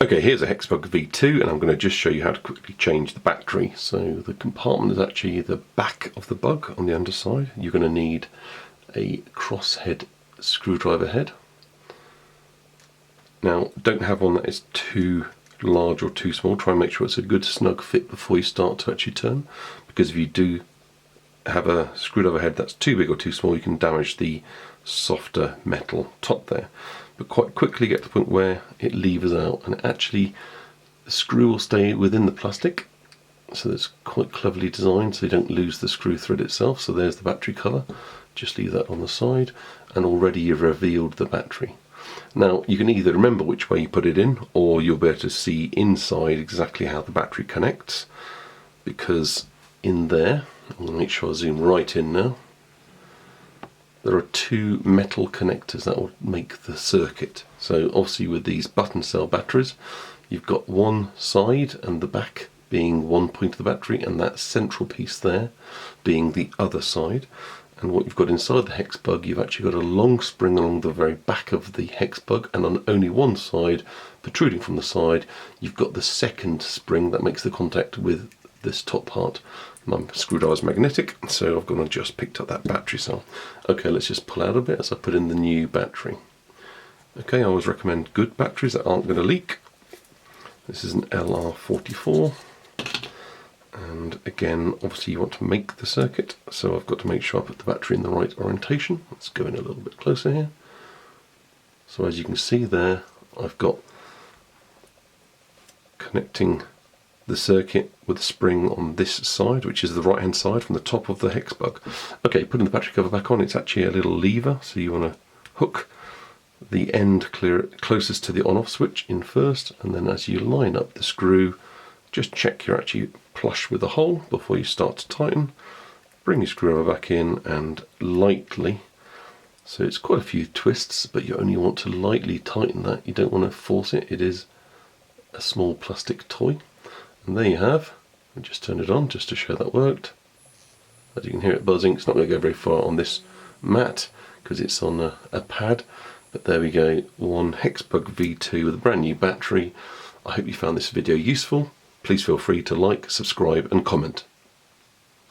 Okay, here's a HexBug V2 and I'm going to just show you how to quickly change the battery. So the compartment is actually the back of the bug on the underside. You're going to need a crosshead screwdriver head. Now don't have one that is too large or too small. Try and make sure it's a good snug fit before you start to actually turn, because if you do have a screwdriver head that's too big or too small, you can damage the softer metal top there. But quite quickly get to the point where it levers out, and actually the screw will stay within the plastic, so it's quite cleverly designed so you don't lose the screw thread itself. So there's the battery cover, just leave that on the side, and already you've revealed the battery. Now you can either remember which way you put it in, or you'll be able to see inside exactly how the battery connects, because in there, I'm going to make sure I zoom right in now, there are two metal connectors that will make the circuit. So obviously with these button cell batteries, you've got one side and the back being one point of the battery, and that central piece there being the other side. And what you've got inside the HexBug, you've actually got a long spring along the very back of the HexBug, and on only one side, protruding from the side, you've got the second spring that makes the contact with this top part. My screwdriver is magnetic, so I've gone and just picked up that battery cell. Okay, let's just pull out a bit as I put in the new battery. Okay, I always recommend good batteries that aren't going to leak. This is an LR44. And again, obviously you want to make the circuit, so I've got to make sure I put the battery in the right orientation. Let's go in a little bit closer here. So as you can see there, I've got connecting the circuit with the spring on this side, which is the right hand side from the top of the HexBug. Okay, putting the battery cover back on, it's actually a little lever, so you want to hook the end closest to the on-off switch in first, and then as you line up the screw, just check you're actually flush with the hole before you start to tighten. Bring your screwdriver back in and lightly, so it's quite a few twists, but you only want to lightly tighten that. You don't want to force it. It is a small plastic toy. And there you have. I just turned it on just to show that worked. As you can hear it buzzing, it's not going to go very far on this mat because it's on a pad. But there we go, one HexBug V2 with a brand new battery. I hope you found this video useful. Please feel free to like, subscribe and comment.